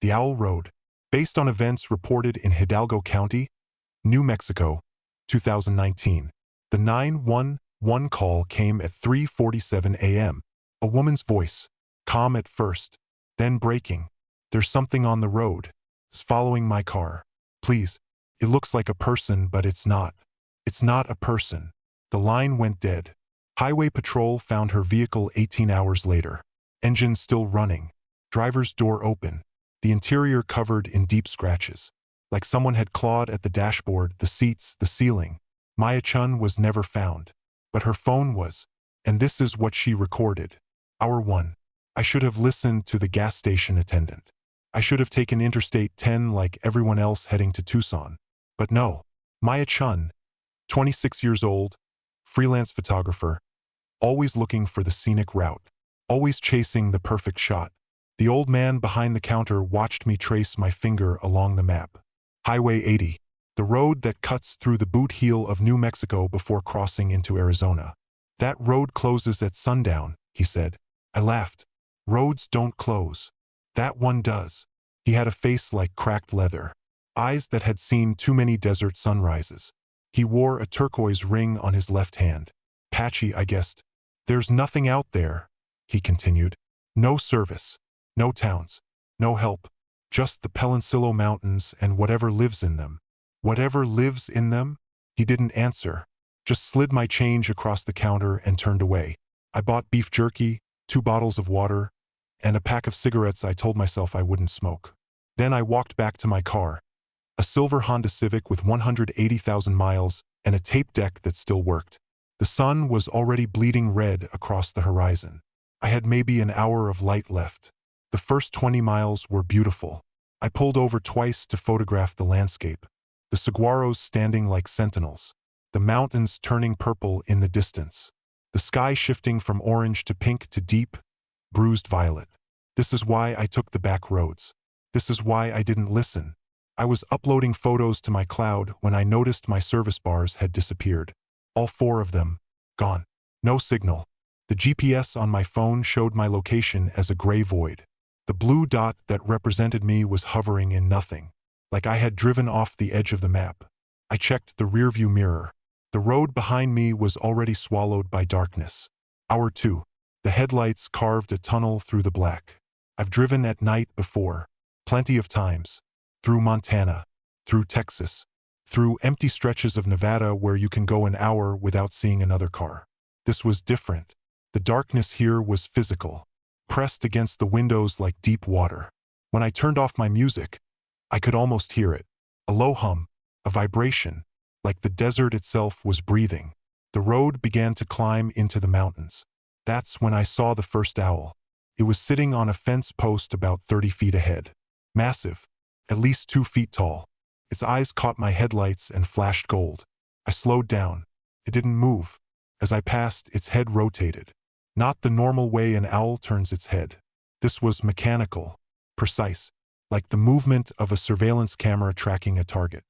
The Owl Road. Based on events reported in Hidalgo County, New Mexico, 2019. The 911 call came at 3:47 a.m. A woman's voice, calm at first, then breaking. "There's something on the road. It's following my car. Please. It looks like a person, but it's not. It's not a person." The line went dead. Highway Patrol found her vehicle 18 hours later. Engine still running. Driver's door open. The interior covered in deep scratches. Like someone had clawed at the dashboard, the seats, the ceiling. Maya Chen was never found. But her phone was. And this is what she recorded. Hour 1. I should have listened to the gas station attendant. I should have taken Interstate 10 like everyone else heading to Tucson. But no. Maya Chen, 26 years old, freelance photographer, always looking for the scenic route, always chasing the perfect shot. The old man behind the counter watched me trace my finger along the map. Highway 80, the road that cuts through the boot heel of New Mexico before crossing into Arizona. "That road closes at sundown," he said. I laughed. "Roads don't close. That one does." He had a face like cracked leather, eyes that had seen too many desert sunrises. He wore a turquoise ring on his left hand. Patchy, I guessed. "There's nothing out there," he continued. "No service. No towns. No help. Just the Peloncillo Mountains and whatever lives in them." "Whatever lives in them?" He didn't answer. Just slid my change across the counter and turned away. I bought beef jerky, 2 bottles of water, and a pack of cigarettes I told myself I wouldn't smoke. Then I walked back to my car. A silver Honda Civic with 180,000 miles and a tape deck that still worked. The sun was already bleeding red across the horizon. I had maybe an hour of light left. The first 20 miles were beautiful. I pulled over twice to photograph the landscape. The saguaros standing like sentinels. The mountains turning purple in the distance. The sky shifting from orange to pink to deep, bruised violet. This is why I took the back roads. This is why I didn't listen. I was uploading photos to my cloud when I noticed my service bars had disappeared. All 4 of them, gone. No signal. The GPS on my phone showed my location as a gray void. The blue dot that represented me was hovering in nothing, like I had driven off the edge of the map. I checked the rearview mirror. The road behind me was already swallowed by darkness. Hour 2. The headlights carved a tunnel through the black. I've driven at night before. Plenty of times. Through Montana. Through Texas. Through empty stretches of Nevada where you can go an hour without seeing another car. This was different. The darkness here was physical. Pressed against the windows like deep water. When I turned off my music, I could almost hear it. A low hum. A vibration. Like the desert itself was breathing. The road began to climb into the mountains. That's when I saw the first owl. It was sitting on a fence post about 30 feet ahead. Massive. At least 2 feet tall. Its eyes caught my headlights and flashed gold. I slowed down. It didn't move. As I passed, its head rotated. Not the normal way an owl turns its head. This was mechanical. Precise. Like the movement of a surveillance camera tracking a target.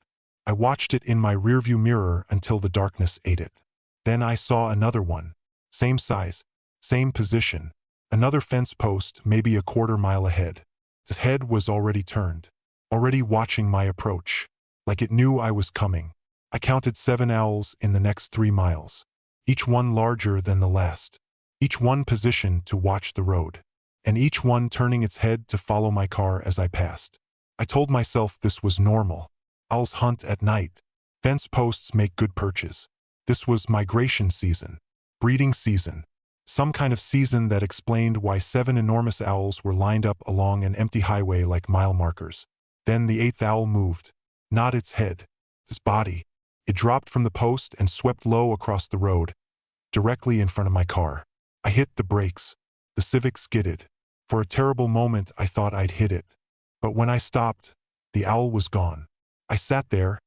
I watched it in my rearview mirror until the darkness ate it. Then I saw another one. Same size. Same position. Another fence post, maybe a quarter mile ahead. Its head was already turned. Already watching my approach. Like it knew I was coming. I counted 7 owls in the next 3 miles. Each one larger than the last. Each one positioned to watch the road. And each one turning its head to follow my car as I passed. I told myself this was normal. Owls hunt at night. Fence posts make good perches. This was migration season. Breeding season. Some kind of season that explained why 7 enormous owls were lined up along an empty highway like mile markers. Then the 8th owl moved. Not its head. Its body. It dropped from the post and swept low across the road, directly in front of my car. I hit the brakes. The Civic skidded. For a terrible moment I thought I'd hit it. But when I stopped, the owl was gone. I sat there,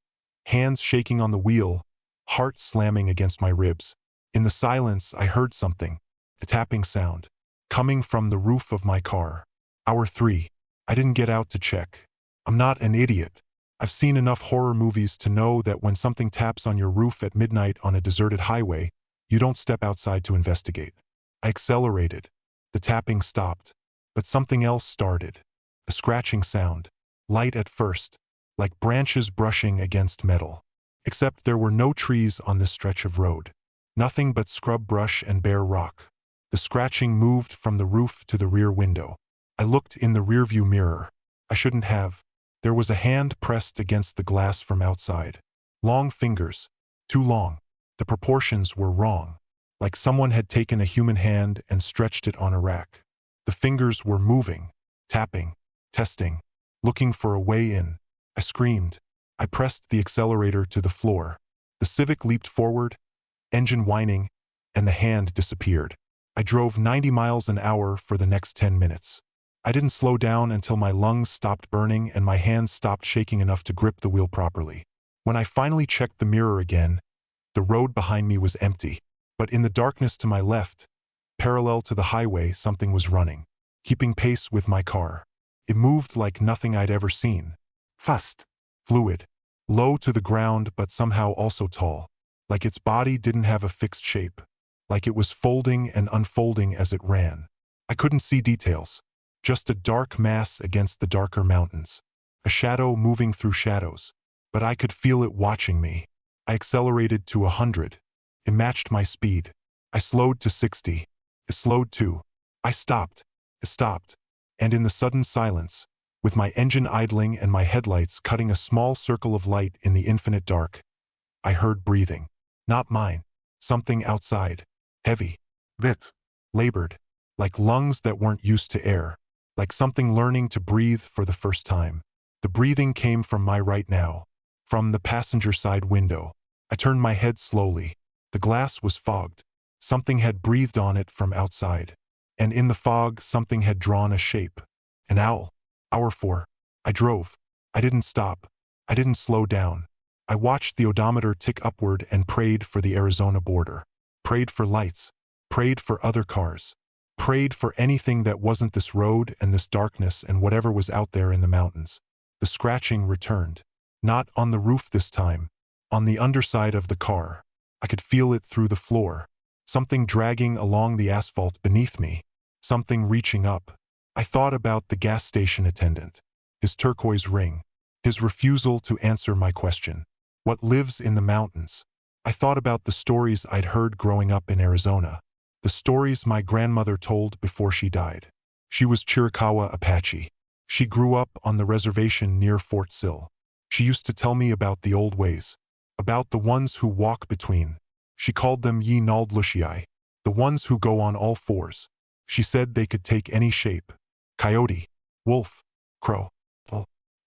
hands shaking on the wheel, heart slamming against my ribs. In the silence, I heard something, a tapping sound, coming from the roof of my car. Hour 3. I didn't get out to check. I'm not an idiot. I've seen enough horror movies to know that when something taps on your roof at midnight on a deserted highway, you don't step outside to investigate. I accelerated. The tapping stopped. But something else started. A scratching sound. Light at first, like branches brushing against metal. Except there were no trees on this stretch of road. Nothing but scrub brush and bare rock. The scratching moved from the roof to the rear window. I looked in the rearview mirror. I shouldn't have. There was a hand pressed against the glass from outside. Long fingers. Too long. The proportions were wrong. Like someone had taken a human hand and stretched it on a rack. The fingers were moving, tapping, testing, looking for a way in. I screamed. I pressed the accelerator to the floor. The Civic leaped forward, engine whining, and the hand disappeared. I drove 90 miles an hour for the next 10 minutes. I didn't slow down until my lungs stopped burning and my hands stopped shaking enough to grip the wheel properly. When I finally checked the mirror again, the road behind me was empty. But in the darkness to my left, parallel to the highway, something was running, keeping pace with my car. It moved like nothing I'd ever seen. Fast, fluid, low to the ground but somehow also tall. Like its body didn't have a fixed shape. Like it was folding and unfolding as it ran. I couldn't see details. Just a dark mass against the darker mountains. A shadow moving through shadows. But I could feel it watching me. I accelerated to 100. It matched my speed. I slowed to 60. It slowed too. I stopped. It stopped. And in the sudden silence, with my engine idling and my headlights cutting a small circle of light in the infinite dark, I heard breathing. Not mine. Something outside. Heavy. Bit. Labored. Like lungs that weren't used to air. Like something learning to breathe for the first time. The breathing came from my right now. From the passenger side window. I turned my head slowly. The glass was fogged. Something had breathed on it from outside. And in the fog, something had drawn a shape. An owl. Hour 4. I drove. I didn't stop. I didn't slow down. I watched the odometer tick upward and prayed for the Arizona border. Prayed for lights. Prayed for other cars. Prayed for anything that wasn't this road and this darkness and whatever was out there in the mountains. The scratching returned. Not on the roof this time. On the underside of the car. I could feel it through the floor. Something dragging along the asphalt beneath me. Something reaching up. I thought about the gas station attendant. His turquoise ring. His refusal to answer my question. What lives in the mountains? I thought about the stories I'd heard growing up in Arizona. The stories my grandmother told before she died. She was Chiricahua Apache. She grew up on the reservation near Fort Sill. She used to tell me about the old ways. About the ones who walk between. She called them Ye Nald Lushiai. The ones who go on all fours. She said they could take any shape. Coyote. Wolf. Crow.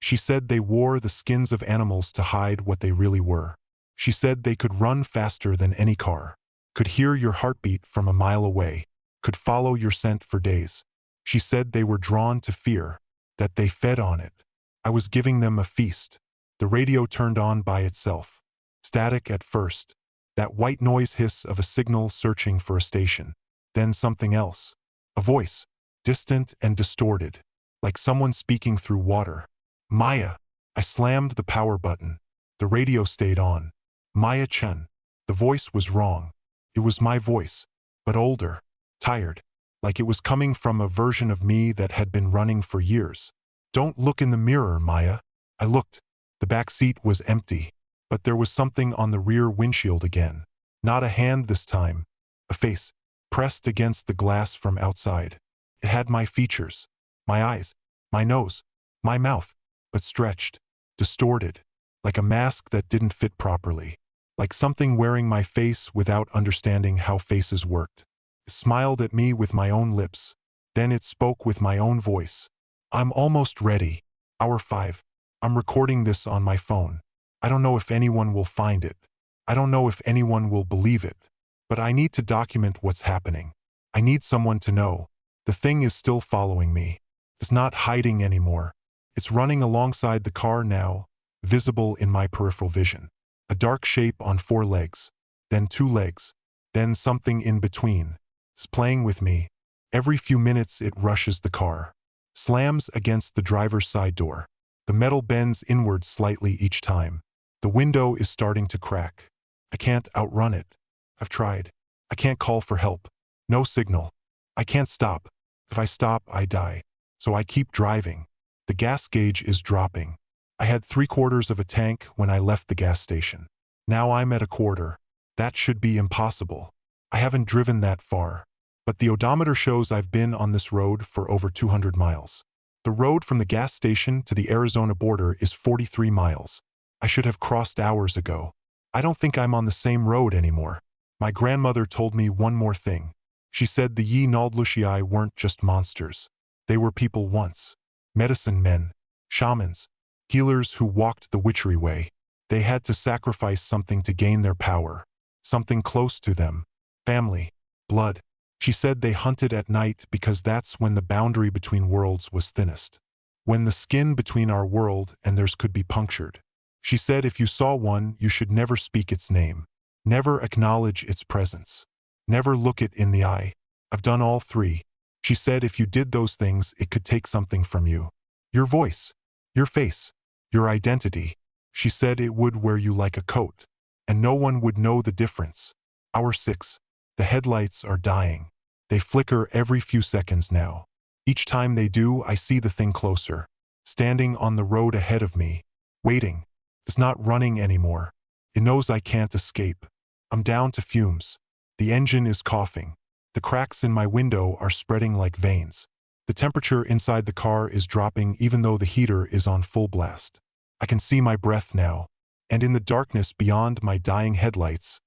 She said they wore the skins of animals to hide what they really were. She said they could run faster than any car. Could hear your heartbeat from a mile away. Could follow your scent for days. She said they were drawn to fear. That they fed on it. I was giving them a feast. The radio turned on by itself. Static at first. That white noise hiss of a signal searching for a station. Then something else. A voice. Distant and distorted. Like someone speaking through water. Maya. I slammed the power button. The radio stayed on. Maya Chen. The voice was wrong. It was my voice. But older. Tired. Like it was coming from a version of me that had been running for years. Don't look in the mirror, Maya. I looked. The back seat was empty. But there was something on the rear windshield again. Not a hand this time. A face. Pressed against the glass from outside. It had my features. My eyes. My nose. My mouth. But stretched. Distorted. Like a mask that didn't fit properly. Like something wearing my face without understanding how faces worked. It smiled at me with my own lips. Then it spoke with my own voice. I'm almost ready. Hour 5. I'm recording this on my phone. I don't know if anyone will find it. I don't know if anyone will believe it. But I need to document what's happening. I need someone to know. The thing is still following me. It's not hiding anymore. It's running alongside the car now, visible in my peripheral vision. A dark shape on 4 legs. Then 2 legs. Then something in between. It's playing with me. Every few minutes it rushes the car. Slams against the driver's side door. The metal bends inward slightly each time. The window is starting to crack. I can't outrun it. I've tried. I can't call for help. No signal. I can't stop. If I stop, I die. So I keep driving. The gas gauge is dropping. I had 3/4 of a tank when I left the gas station. Now I'm at a quarter. That should be impossible. I haven't driven that far. But the odometer shows I've been on this road for over 200 miles. The road from the gas station to the Arizona border is 43 miles. I should have crossed hours ago. I don't think I'm on the same road anymore. My grandmother told me one more thing. She said the Yi Naldlushii weren't just monsters. They were people once. Medicine men, shamans, healers who walked the witchery way. They had to sacrifice something to gain their power. Something close to them. Family. Blood. She said they hunted at night because that's when the boundary between worlds was thinnest. When the skin between our world and theirs could be punctured. She said if you saw one, you should never speak its name. Never acknowledge its presence. Never look it in the eye. I've done all three. She said if you did those things, it could take something from you. Your voice. Your face. Your identity. She said it would wear you like a coat. And no one would know the difference. Hour 6. The headlights are dying. They flicker every few seconds now. Each time they do, I see the thing closer. Standing on the road ahead of me. Waiting. It's not running anymore. It knows I can't escape. I'm down to fumes. The engine is coughing. The cracks in my window are spreading like veins. The temperature inside the car is dropping even though the heater is on full blast. I can see my breath now. And in the darkness beyond my dying headlights,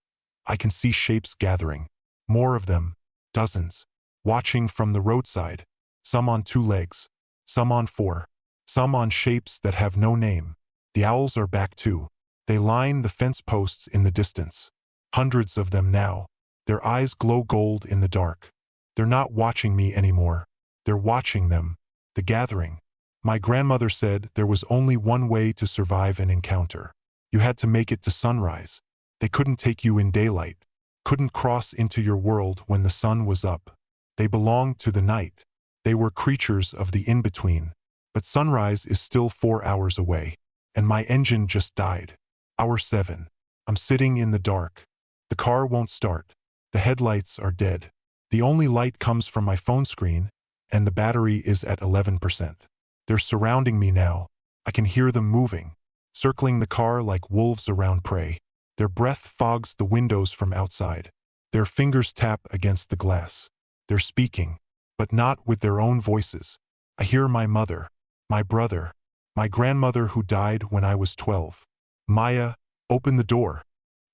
I can see shapes gathering. More of them. Dozens. Watching from the roadside. Some on 2 legs. Some on 4. Some on shapes that have no name. The owls are back too. They line the fence posts in the distance. Hundreds of them now. Their eyes glow gold in the dark. They're not watching me anymore. They're watching them. The gathering. My grandmother said there was only one way to survive an encounter. You had to make it to sunrise. They couldn't take you in daylight. Couldn't cross into your world when the sun was up. They belonged to the night. They were creatures of the in-between. But sunrise is still 4 hours away. And my engine just died. Hour 7. I'm sitting in the dark. The car won't start. The headlights are dead. The only light comes from my phone screen, and the battery is at 11%. They're surrounding me now. I can hear them moving, circling the car like wolves around prey. Their breath fogs the windows from outside. Their fingers tap against the glass. They're speaking, but not with their own voices. I hear my mother, my brother, my grandmother who died when I was 12. Maya, open the door.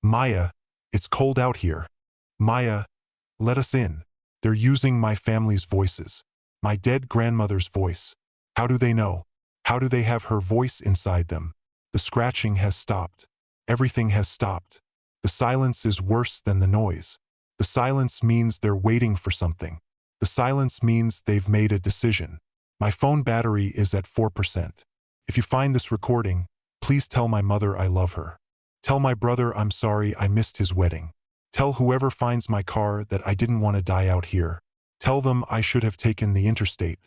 Maya, it's cold out here. Maya, let us in. They're using my family's voices. My dead grandmother's voice. How do they know? How do they have her voice inside them? The scratching has stopped. Everything has stopped. The silence is worse than the noise. The silence means they're waiting for something. The silence means they've made a decision. My phone battery is at 4%. If you find this recording, please tell my mother I love her. Tell my brother I'm sorry I missed his wedding. Tell whoever finds my car that I didn't want to die out here. Tell them I should have taken the interstate.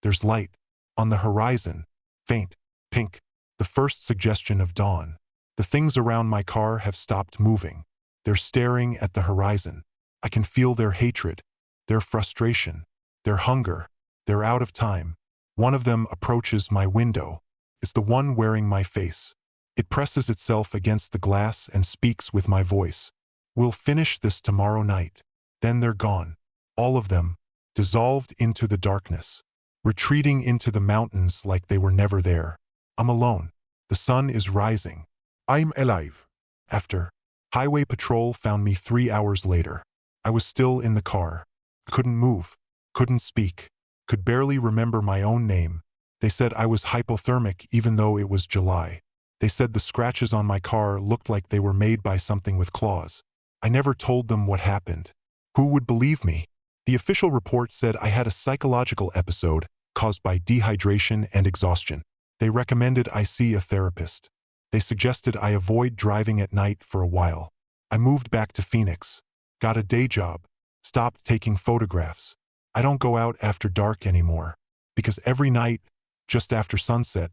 There's light. On the horizon. Faint. Pink. The first suggestion of dawn. The things around my car have stopped moving. They're staring at the horizon. I can feel their hatred, their frustration, their hunger. They're out of time. One of them approaches my window. It's the one wearing my face. It presses itself against the glass and speaks with my voice. We'll finish this tomorrow night. Then they're gone. All of them, dissolved into the darkness, retreating into the mountains like they were never there. I'm alone. The sun is rising. I'm alive. After. Highway patrol found me 3 hours later. I was still in the car. Couldn't move. Couldn't speak. Could barely remember my own name. They said I was hypothermic even though it was July. They said the scratches on my car looked like they were made by something with claws. I never told them what happened. Who would believe me? The official report said I had a psychological episode caused by dehydration and exhaustion. They recommended I see a therapist. They suggested I avoid driving at night for a while. I moved back to Phoenix. Got a day job. Stopped taking photographs. I don't go out after dark anymore. Because every night, just after sunset,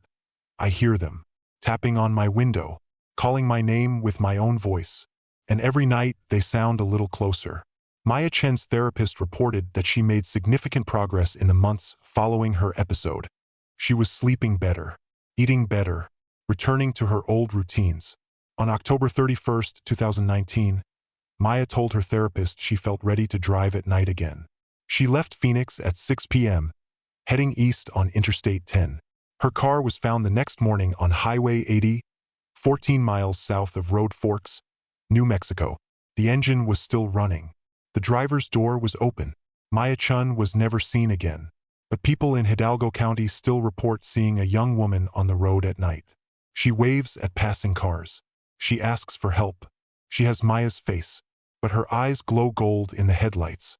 I hear them. Tapping on my window. Calling my name with my own voice. And every night, they sound a little closer. Maya Chen's therapist reported that she made significant progress in the months following her episode. She was sleeping better, eating better, returning to her old routines. On October 31st, 2019, Maya told her therapist she felt ready to drive at night again. She left Phoenix at 6 p.m., heading east on Interstate 10. Her car was found the next morning on Highway 80, 14 miles south of Road Forks, New Mexico. The engine was still running. The driver's door was open. Maya Chen was never seen again, but people in Hidalgo County still report seeing a young woman on the road at night. She waves at passing cars. She asks for help. She has Maya's face, but her eyes glow gold in the headlights.